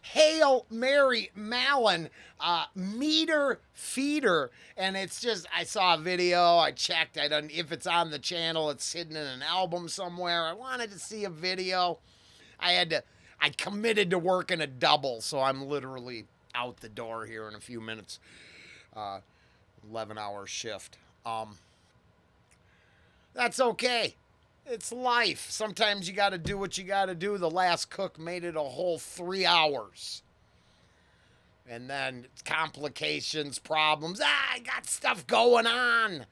Hail Mary Mallon meter feeder. And it's just, I saw a video, I checked, I don't, if it's on the channel, it's hidden in an album somewhere. I wanted to see a video. I committed to working a double, so I'm literally out the door here in a few minutes. 11-hour shift. That's okay. It's life. Sometimes you got to do what you got to do. The last cook made it a whole 3 hours. And then complications, problems. I got stuff going on.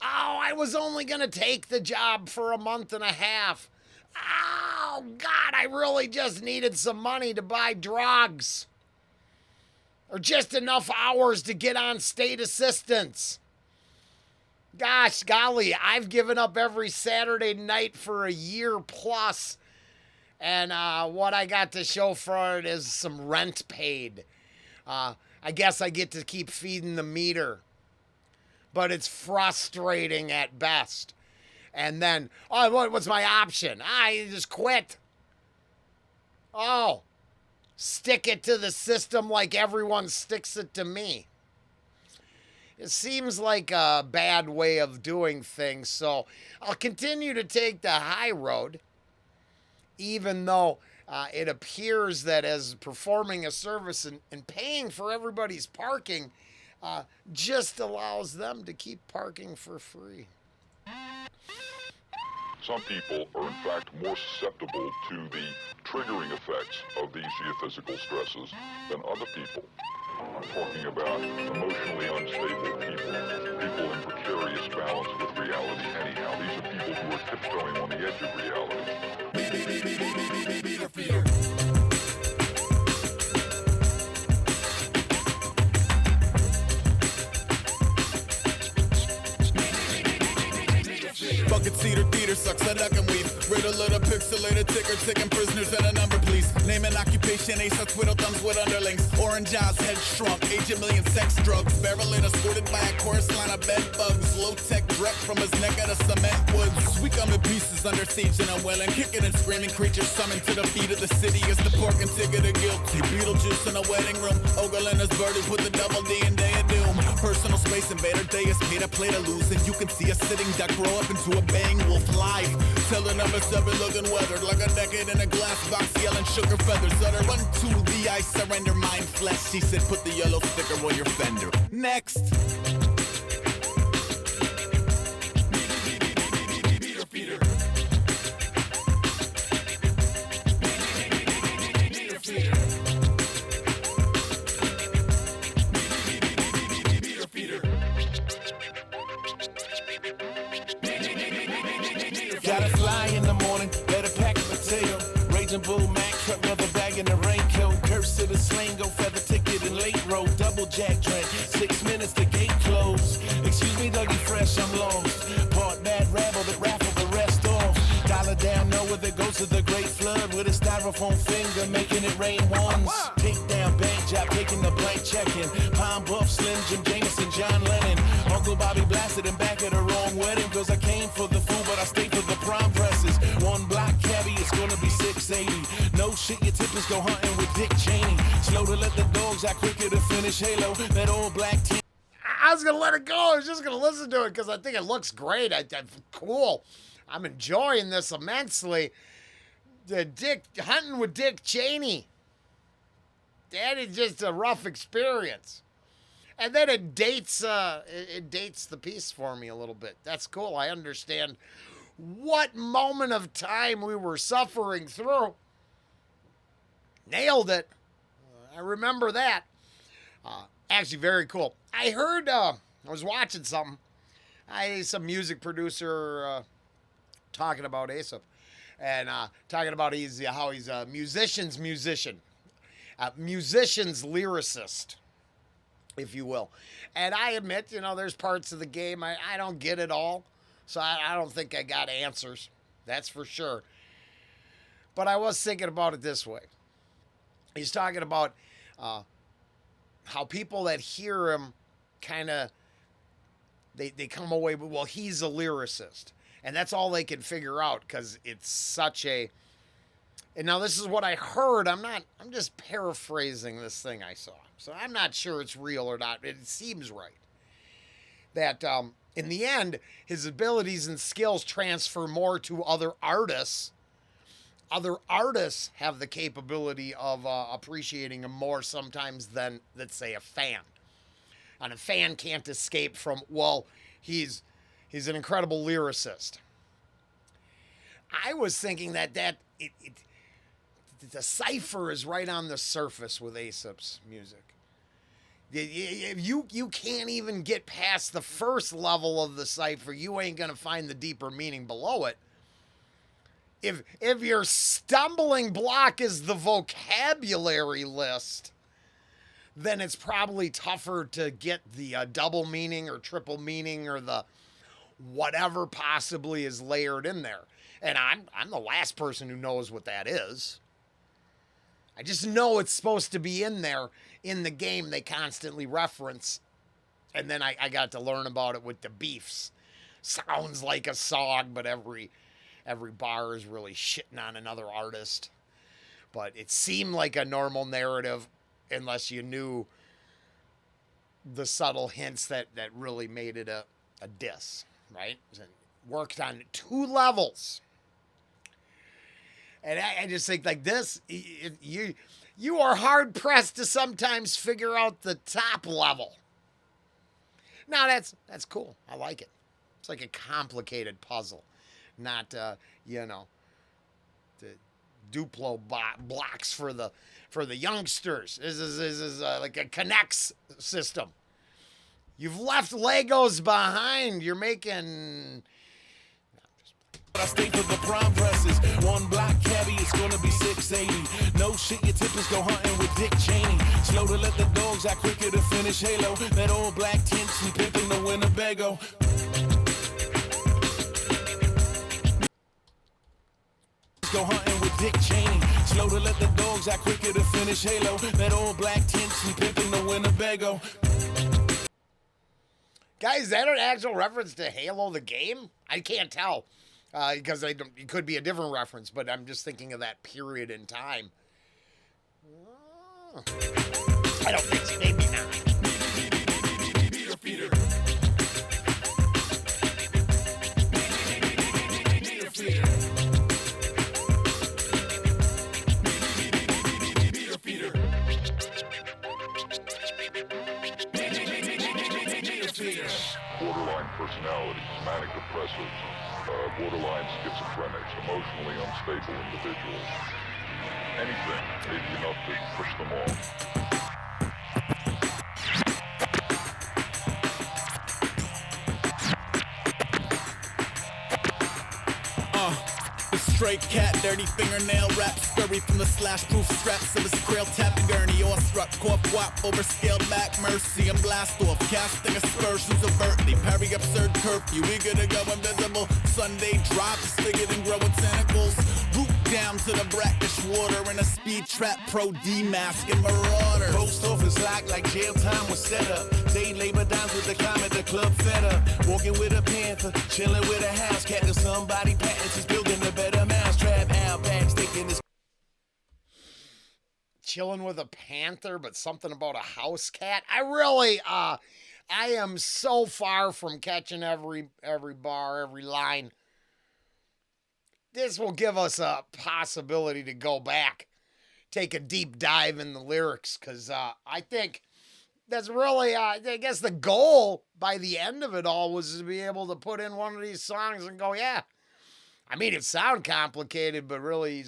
Oh, I was only going to take the job for a month and a half. Oh, God, I really just needed some money to buy drugs. Or just enough hours to get on state assistance. Gosh, golly, I've given up every Saturday night for a year plus. And what I got to show for it is some rent paid. I guess I get to keep feeding the meter. But it's frustrating at best. And then, what's my option? I just quit. Oh, stick it to the system like everyone sticks it to me. It seems like a bad way of doing things, so I'll continue to take the high road, even though it appears that as performing a service and paying for everybody's parking just allows them to keep parking for free. Some people are in fact more susceptible to the triggering effects of these geophysical stresses than other people. I'm talking about emotionally unstable people in precarious balance with reality anyhow. These are people who are tiptoeing on the edge of reality. Bucket seater, theater sucks, I duck and weave. Riddle of the pixelated ticker, taking prisoners and a number, please. Name an occupation, ace of twiddle thumbs with underlings. Orange eyes, head shrunk, age a million sex drugs. Barrel in escorted by a chorus line of bed bugs. Low-tech drip from his neck at a cement woods. We come in pieces under siege in a Welling. Kicking and screaming creatures summoned to the feet of the city. Is the pork and ticket of guilty. Beetlejuice in a wedding room. Ogle and his birdie with the double D and day of doom. Personal space invader, day is paid to play to lose. And you can see a sitting duck grow up into a bang wolf life. Tell the number 7 looking weathered like a decade in a glass box yelling sugar feathers. Utter run to the ice, surrender mind flesh. She said put the yellow sticker on your fender. Next. Meter feeder. Meter feeder. Meter feeder. Gotta fly in the morning, better pack a potato. Raging bull, Mac, truck, leather bag in the raincoat. Curse to the sling, go feather ticket and late road. Double jack train, 6 minutes to gate close. Excuse me, Dougie Fresh, I'm lost. Part bad rabble that raffle the rest off. Dollar down, know where it goes to the great flood. With a styrofoam finger, making it rain ones. Take down, bank job, taking the blank check-in. Palm Buff, Slim Jim Jameson, John Lennon. Uncle Bobby blasted him back at the wrong wedding. Cause I came for the food, but I stayed for the prom presses. One block cabbie, it's gonna be 680. No shit, your tippers go hunting with Dick Cheney. Slow to let the dogs out quicker to finish Halo. That old black team. I was going to let it go. I was just going to listen to it because I think it looks great. Cool. I'm enjoying this immensely. Hunting with Dick Cheney. That is just a rough experience. And then it dates the piece for me a little bit. That's cool. I understand what moment of time we were suffering through. Nailed it. I remember that. Actually, very cool. I heard, I was watching something. Some music producer talking about Aesop. And talking about how he's a musician's musician. Musician's lyricist, if you will. And I admit, there's parts of the game I don't get it all. So I don't think I got answers. That's for sure. But I was thinking about it this way. He's talking about how people that hear him kind of, they come away with, well, he's a lyricist. And that's all they can figure out because it's such a And now this is what I heard. I'm just paraphrasing this thing I saw. So I'm not sure it's real or not. It seems right. That in the end, his abilities and skills transfer more to other artists. Other artists have the capability of appreciating him more sometimes than, let's say, a fan. And a fan can't escape from, well, he's an incredible lyricist. I was thinking that the cipher is right on the surface with Aesop's music. You can't even get past the first level of the cipher. You ain't gonna find the deeper meaning below it. If your stumbling block is the vocabulary list, then it's probably tougher to get the double meaning or triple meaning or the whatever possibly is layered in there. And I'm the last person who knows what that is. I just know it's supposed to be in there in the game they constantly reference. And then I got to learn about it with the beefs. Sounds like a song, but every bar is really shitting on another artist. But it seemed like a normal narrative unless you knew the subtle hints that really made it a diss, right? It worked on 2 levels. And I just think like this, you are hard pressed to sometimes figure out the top level. Now that's cool. I like it. It's like a complicated puzzle, not the Duplo blocks for the youngsters. This is like a connects system. You've left Legos behind. You're making. I stay for the prime presses. 1 block cabbie, it's gonna be 680. No shit, your tippers go hunting with Dick Cheney. Slow to let the dogs out, quicker to finish Halo. That old black tint, she pimping the Winnebago. Go hunting with Dick Cheney. Slow to let the dogs out, quicker to finish Halo. That old black tint, she pimping the Winnebago. Guys, is that an actual reference to Halo the game? I can't tell. Because it could be a different reference, but I'm just thinking of that period in time. Oh. I don't think so. Maybe not. Peter. Borderline personalities, manic depressives, borderline schizophrenics, emotionally unstable individuals. Anything may be enough to push them off. Straight cat, dirty fingernail wrap, scurry from the slash-proof straps of his trail tapping gurney, awestruck, corp wop, overscaled back, mercy and blast off, casting aspersions overtly, parry absurd curfew, eager to go invisible, Sunday drop, disfigured and growing tentacles, root down to the brackish water in a speed trap, pro D-mask and marauder. Post office locked like jail time was set up, day labor downs with the comet, the club fed up, walking with a panther, chilling with a house cat, till somebody patents is building a better mousetrap, outback, sticking his chilling with a panther, but something about a house cat. I really, I am so far from catching every bar, every line. This will give us a possibility to go back, take a deep dive in the lyrics, because I think that's really, I guess the goal by the end of it all was to be able to put in one of these songs and go, yeah. I mean, it sounds complicated, but really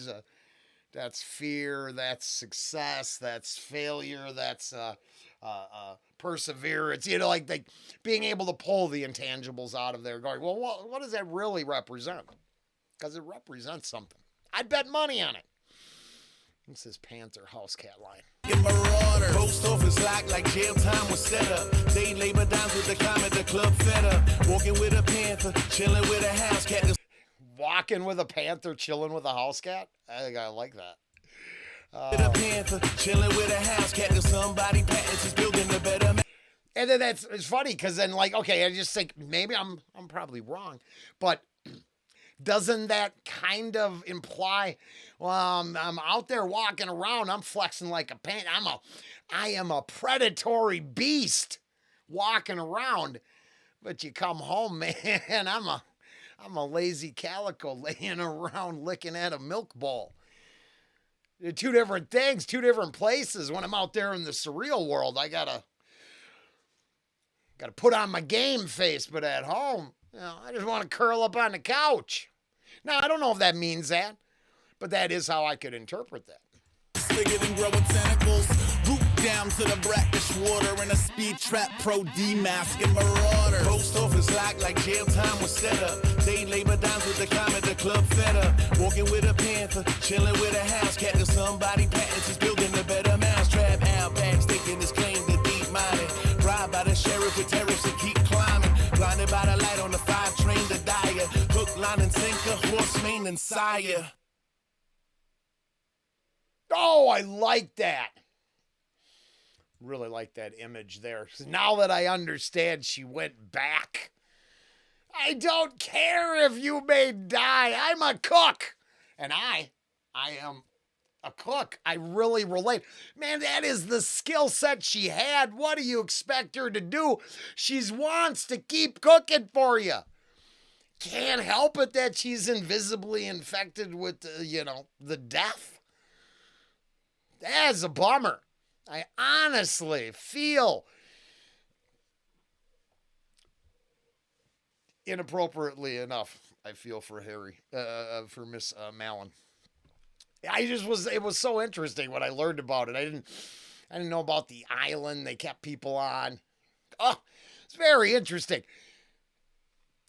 that's fear, that's success, that's failure, that's perseverance. You know, like being able to pull the intangibles out of there, going, well, what does that really represent? Because it represents something. I'd bet money on it. This is Panther House Cat line. Marauder. Post office locked like jail time was set up. They labor downs with the comet, the club fed up. Walking with a panther, chilling with a house cat. Walking with a panther, chilling with a house cat? I think I like that. With a panther, chilling with a house cat. Till somebody patents is building a better man. And then it's funny because then, like, okay, I just think maybe I'm probably wrong, but Doesn't that kind of imply, well, I'm out there walking around, I'm flexing like a pain. I am a predatory beast walking around. But you come home, man, I'm a lazy calico laying around licking at a milk bowl. They're two different things, two different places. When I'm out there in the surreal world, I gotta put on my game face, but at home, I just want to curl up on the couch. Now, I don't know if that means that, but that is how I could interpret that. Bigger than growing tentacles. Root down to the brackish water in a speed trap, pro demasking marauder. Post office locked like jail time was set up. They labor downs with the comet, the club fed up. Walking with a panther, chilling with a house cat. Till somebody patents is building a better mousetrap. Outback sticking his claim to deep mining. Bribed by the sheriff with tariffs and keep climbing. Blinded by the light on the 5 train to Dyer. Hook, line, and sinker, horse, mane, and sire. Oh, I like that. Really like that image there. Now that I understand she went back. I don't care if you may die. I'm a cook. And I am a cook. I really relate. Man, that is the skill set she had. What do you expect her to do? She wants to keep cooking for you. Can't help it that she's invisibly infected with, the death. That's a bummer. I honestly feel inappropriately enough. I feel for for Miss Mallon. It was so interesting when I learned about it. I didn't know about the island they kept people on. Oh, it's very interesting.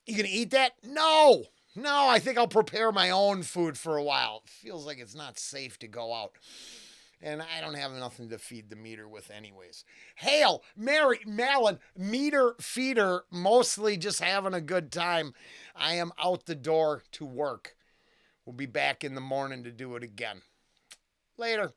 You gonna eat that? No, I think I'll prepare my own food for a while. It feels like it's not safe to go out. And I don't have nothing to feed the meter with anyways. Hail, Mary, Mallon, meter feeder, mostly just having a good time. I am out the door to work. We'll be back in the morning to do it again. Later.